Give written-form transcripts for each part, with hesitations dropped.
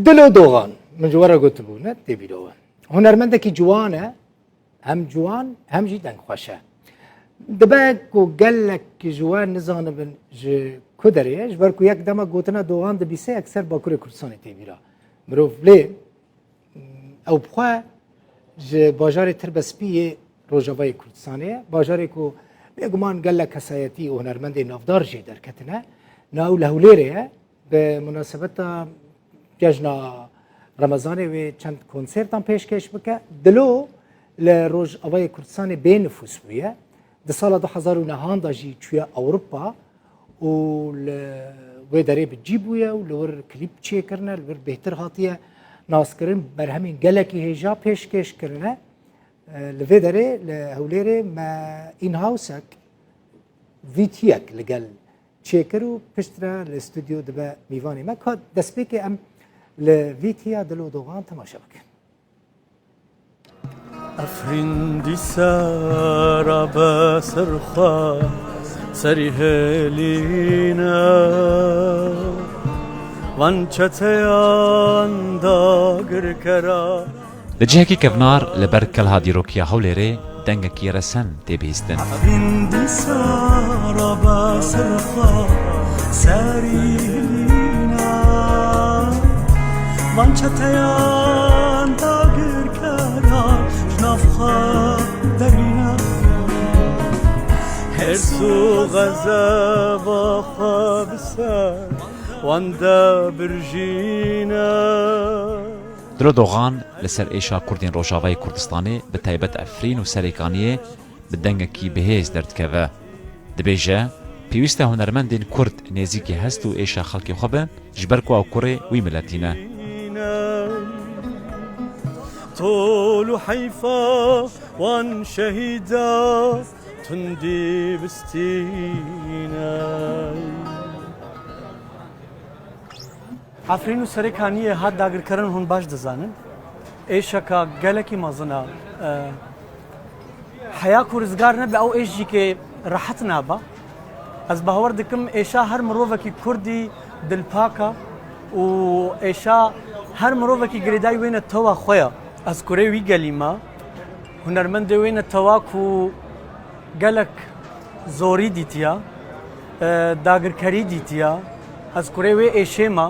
دلو دوغان من جوارا قلت بونا تبيلوه هنرمندك جوانه هم جوان هم جدا خوشه دباك وقال لك جوان نزان بن ج كدريش بركو يك دما قوتنا دوغان دبيسه اكثر باكور كردستان تبيلا مروف لي او بخوا ج باجار تربسپی روجاوای کردستانه باجاری کو بگمان قال لك حسایتی و هنرمند نافدار جي درکتنه ناو لهوليره به مناسبت جشن رمضان و چند کنسرتان پیشکش بکه دلو لروج اوای کردستان به نفوس بویه ده سال 2009 دا جی چویا اوروپا و و داره بجی بویه و لور کلیپ چه کرنه لور بهتر هاتیه ناس کرن بر همین گلکی هجا پیشکش کرنه لوی داره لهولیره ما این هاوسک ویتیک لگل چه کرو پشتره الاستودیو دبا میوانی ما که دست که ام لویتیا دلو دوغان تماشا بکن افرندی سارا بسرخا سری هلینا وان چتیان داگر کرا لجهکی کفنار لبرکل هادی روکیا هولره دنگکی رسن تبیستن افرندی سارا بسرخا سری هلینا وان چتیان داگر کرا نفخا درينا هرسو غزا وخابسا واندا برجينا دلو دوغان لسر ایشا کردین روجاوای کردستانی به تایبت افرین و سریکانیه به دنگکی بهیز دردکوه دبیجه پیوسته هنرمندین کرد نزیکی هست و ایشا خلقی خوبه جبرکو او کره وی ملتینه طول حيفا وان شهيدا تندي بستينا عفرين سركانيه هاد داگر کرن هون باش دزانن ايشكا گلكي مازنا حيا كورزگار نبي او ايش جي كي راحتنا با از باور دكم ايشا هر مروفكي كردي دل پاكا و ايشا هر مروفكي گريداي وين توا خويا از کوره وی گلیما هنرمند وین تواکو گلک زوری دیتیا داگرکاری دیتیا از کوره وی ایشما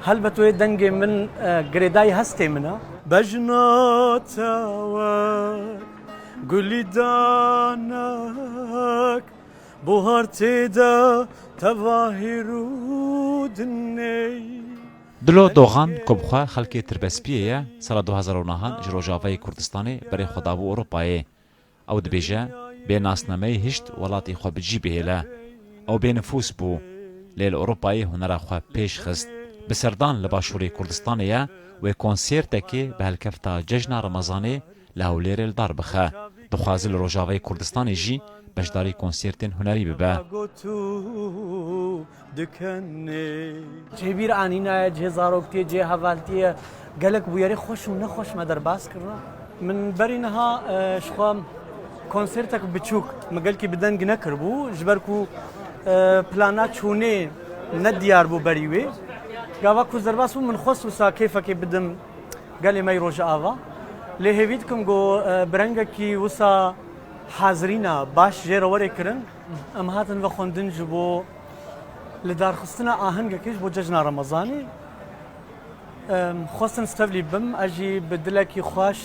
هلبتو دنگ من گریدای هسته منا بجنات و گلی دانک بوهر تیدا تواهرو دنی دلو دوغان کبخوا خلکی تربسپیه سال 2009 جروجاوای کردستانی برای خدابو اروپایه او دبیجه به ناسنامه هشت ولاتی خو بجی بهله او به نفوس بو لیل اروپایی هنر خو پیش خست بسردان لباشوری کردستانیه و کنسرتکی به هلکفتا جشن رمضانی لهولیر الدار بخه دخوازل روجاوای کردستانی جی بشداری کنسرتین هنری ببه جبیر آنینا جه زاروکتی جه حوالتی گلک بیاری خوش و نخوش مدر باس کرنا من برینها شخوام کنسرتک بچوک مگل کی بدنگ نکربو جبرکو پلانات چونه ندیار بو بریوی گاوا کو زرباس من خوش وسا کیفک بدم گلی می روج آوا لهویدکم گو برنگ کی وسا حاضرینا باش جه روری کرن ام هاتن و خوندن جبو لدار خستنا آهنگ کش بو جشن رمضانی خواستن استفلی بم اجی بدلکی خوش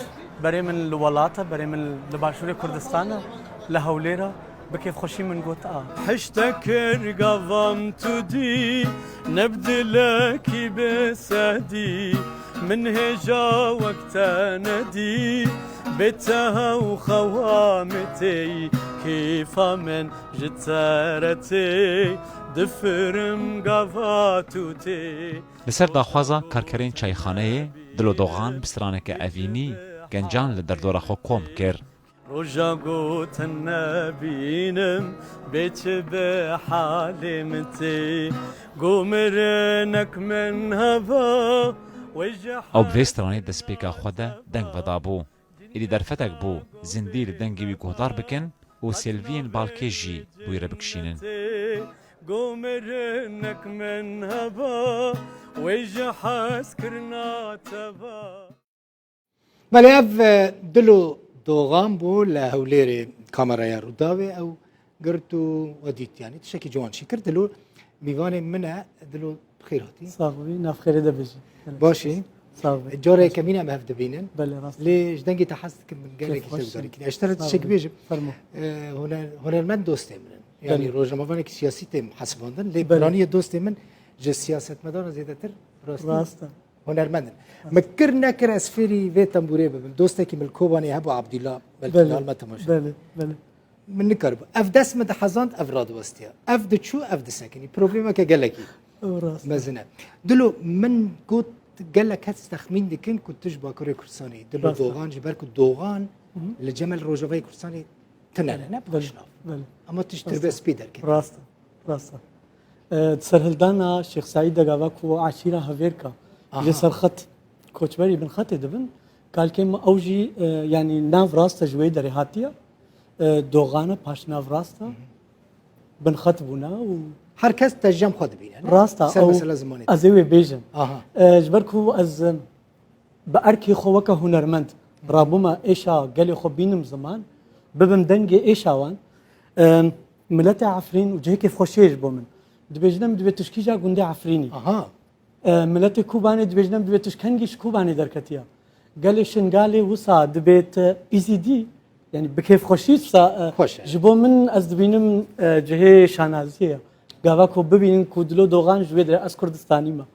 برای من الولاته برای من لباشوری کردستان لهولیرا بكيف خوشي من قوت حشتكر قوام تدي نبدلك بسدي من هجا وقت ندي بتها وخوامتي كيف من جتارتي دفرم قواتوتي لسر داخوازا کارکرین چایخانه دلو دوغان بسترانک اوینی گنجان لدردورا خو کوم کر رجا قوت النبينم بيت بحالمتي قمرنك من هوا او بوسترانی دسپیکا خوده دنگ ودابو ایلی درفتک بو زندی لدنگی وی گهدار بکن و سلوین بالکیجی بویره بکشینن قومرنك من هبا ويجي حاسكرنا تبا بله اف دلو دوغان بو لهولير كاميرا روداوي او قرتو وديت يعني تشكي جوان شكر دلو ميوان منه دلو بخير هاتي صافي ناف خير دبجي باشي صافي جوري كمينة ما هفد بينن بله راست ليش دنجي تحسك من قالك تقدر كده اشتريت شيك بيجي فرمو هنا المن دوستي من يعني بله. روجا ما فانك سياسيتي حسبوندن لي بله. برانية دوستي من جه سياسة مدار زيادة تر راستا هنرمندن مكرنا كر اسفيري في تنبوري ببن دوستي من الكوباني هبو عبد الله بله بالكلال ما تمشي بله بله من نكرب اف دس مد حزانت اف راد وستيا اف دشو اف دسكني بروبليما كجلكي راستا مزنا دلو من قلت قال لك هات تخمين دي كن كنت تشبه كوري كرساني دلو راستا. دوغان جبركو دوغان لجمل روجافي كرساني تنانا بخشنا بله اما تشتري بس بيدر كده راستا راستا تسرهلدانا شيخ سعيد دغاواكو عشيره هافيركا اللي سرخت كوتشبري بن خط دبن قال كم اوجي يعني ناف راستا جوي دري هاتيا دوغانا باش ناف راستا بن خط بونا و هركز تجم خد بينا راستا سر او مثلا زماني ازوي بيجن اها جبركو از باركي خوكا هنرمند رابوما ايشا قال خو بينم زمان ببم دنجي ايشاوان ملتا عفرين وجهيك خوشيج بومن دبيجنم دبي تشكيجا غوندي عفريني اها ملت کوبانی دبیجنم دبیتش کنگیش کوبانی در کتیا قال شنقالي وصا دبيت ايزي دي يعني بكيف خوشيت صا خوش. جبو من از دبينم جهه شانازيه قاواكو ببين كودلو دوغان جويدر از كردستاني ما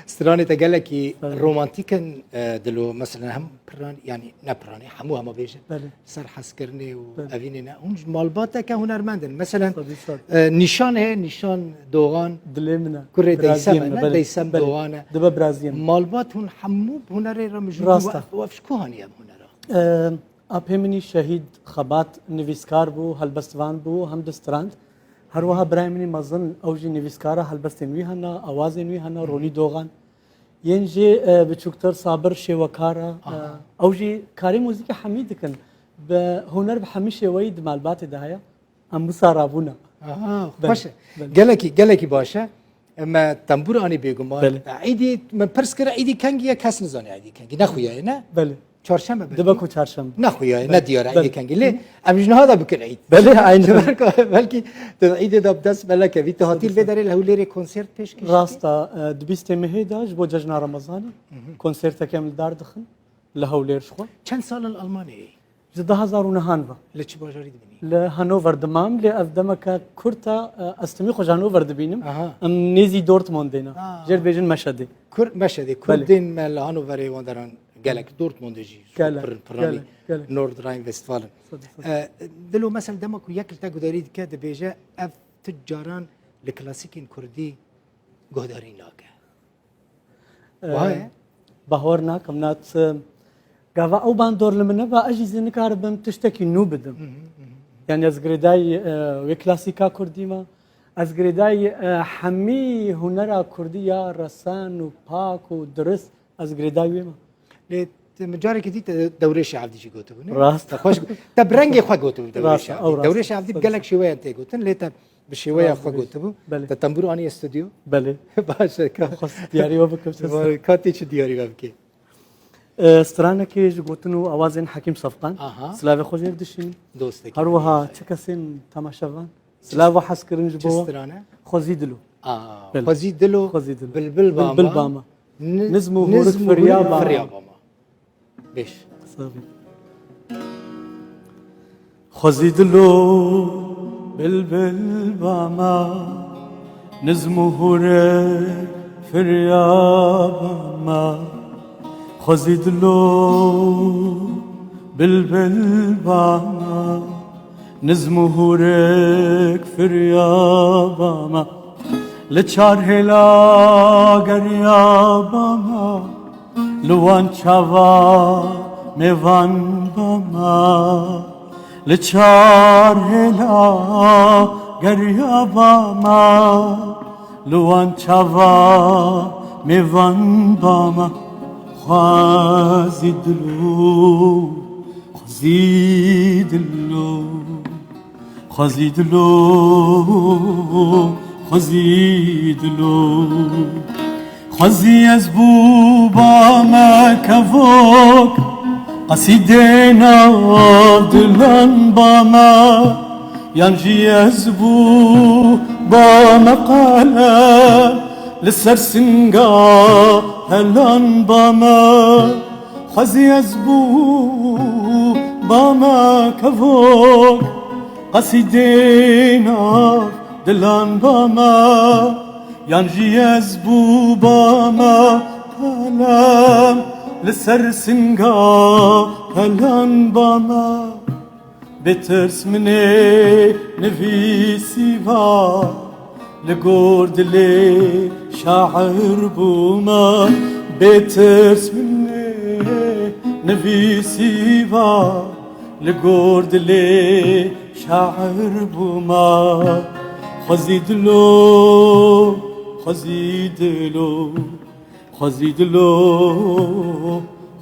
ستراني تقلكي رومانتيكن دلو مثلا هم براني يعني نبراني حموها ما بيجي بله. صار حسكرني وافينينا هم مالباتا كهنرمندن مثلا صدي صد. نشان هي نشان دوغان دلمنا كوري ديسم ديسم دوغانا دبا برازيل مالبات هون حمو بهنري رمجو راستا. وافشكو هاني بهنرا اپیمنی شهید خبات نویسکار بو هلبستوان بو هم دستراند هر وها برایمنی مزن اوجی نویسکارا هلبستنوی هنا آوازنوی هنا رونی دوغان ینجی بچوکتر صابر شوکارا اوجی کاری موزیک حمید کن به هنر به همیشه وید مالبات دهیا ام بسارابونا خوش قالكي باشا اما تنبور اني بيغمان عيدي من برسكر عيدي كانجي كاس نزاني عيدي كانجي نخويا هنا بله چهارشنبه دبکو چهارشنبه نخويا نديار عيدي كانجي ليه امجن هذا بكل عيد بله عين بلكي عيد دب دس بلك في هاتيل بدري له ليري كونسرت پیش کش راستا دبیست مهداج بو جشن رمضاني كونسرت كامل دار دخن لهولير شخو كم سال الالماني جدا هزار ونهانفا لچ باجاري دبني لهانوفر دمام لأفدمك كورتا استمي خو هانوفر دبينم اها ام نيزي دورتموندينا جر بيجن مشهدي كر مشهدي كردين مال هانوفر وندران قالك دورتموند جي براني نورد راين فيستفالن دلو مثلا دمك ياكل تا قدريد كاد بيجا اف تجاران الكلاسيكين كردي قدرين لاقه وهاي باهورنا كمنات قاوا او باندور لمنا با اجي زنكار بم تشتكي نو بدم يعني از غريداي وكلاسيكا كرديما از غريداي حمي هنرا كرديا رسان وباك ودرس از غريداي ويما مجاري كدي دوريش عبدي شي قلت راست خوش تبرنجي خو قلت دوريش عبدي قال لك شويه انت قلت لي بشويه خو قلت تتنبروا اني استوديو بله باشا خص دياري وبكم كاتيش دياري وبكي سترانه کې جوتنو اوازن حکیم صفقان سلاوی خوجر دشین دوستك هر وها چکسین تماشاوان سلاوی حس کرن جبو سترانه خوزیدلو خوزيدلو بلبل باما نزمو هورك فريابا بيش صافي خوزيدلو بلبل باما نزمو هورك فريابا خوزیدلو بلبل باما نزمو هورك فريابا لچار هلا گریابا لوان چاوا میوان باما لچار هلا گریابا لوان چاوا میوان باما خوزیدلو خزیدلو خزیدلو خزی از بو با ما کفوک قصیده دلان با ما ينجي يزبو بمقالة لسر سنقا هلان باما خزي يزبو باما كفوك قصيدينا دلان باما ينجي يزبو باما قلم لسر سنقا هلان باما بترس مني نفيسي با لقرد لي شاعر بوما بترس مني نفيسي با لقرد لي شاعر بوما خزيدلو خزيدلو خزيدلو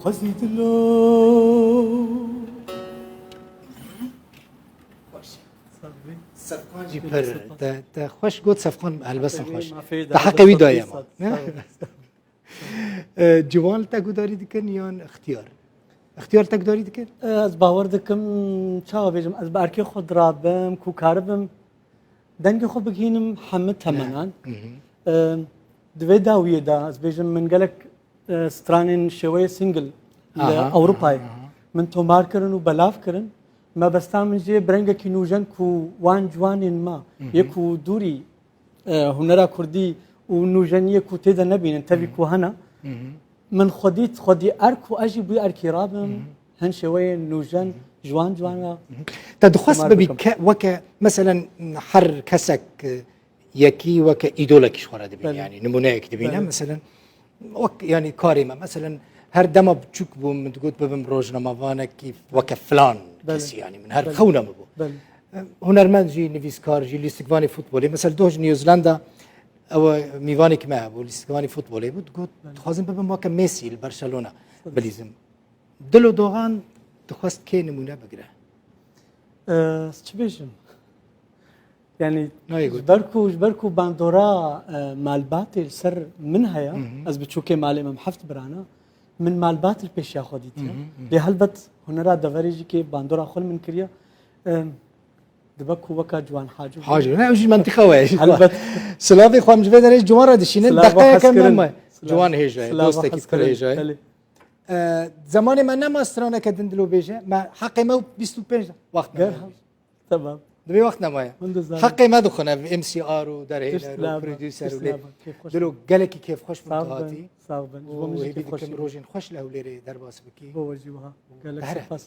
خزيدلو جی پر تا خوش گفت صفقان البته خوش تا حقی دایم جوان تا گوداری دکن یا اختیار تا گوداری دکن از باور دکم چاو بیجم از بارکی خود رابم کوکاربم دنگ خود بگینم همه تمنان دوی داویه دا از بیجم من گلک سترانین شوی سینگل اوروپای من تومار کرن و بلاف کرن ما بستان من جي برنگا کی نوجن کو وان جوانین ما یکو دوری هنرا کردی و نوجن یکو تیدا نبینن تبی کو هنا من خودی ارکو اجی بوی ارکی رابم هن شوی نوجن جوان تدخص ببي وك مثلا حر كسك يكي وك ايدولك شورا دبين يعني نمونيك دبينها مثلا وك يعني كاريمه مثلا هر دم بتشوك بو من تقول ببم روج رمضان كيف وك فلان بس يعني من هر خونه بو هنرمند جي نفيسكار جي ليستقباني فوتبولي مثلا دوج نيوزيلندا او ميواني كما بو ليستقباني فوتبولي بتقول تخازم ببم وك ميسي البرشلونه بليزم دلو دوغان تخواست كي نمونه بقرا چه بیشم يعني جبركو باندورا مالبات السر من هيا از بتشوكي مالي محفت برانا من مالبات البيش ياخذيتها لهلبت هنرا دفريجي كي باندورا خل من كريا دبكو وكا جوان حاجه لا وجي منطقه واش هلبت سلافي خو مجبد ريش جوان دشين دقيقه كم جوان هيجا دوستك كل هيجا زمان ما نما استرانه كدندلو بيجا ما حقي ما 25 وقت تمام دبي وقت نمايا حقي ما دخلنا في ام سي ار ودار هيلر وبروديوسر دلو قالك كيف خوش مطهاتي صاحبا وهي بيدكم روجين خوش له وليري درباس بكي هو جيبها قالك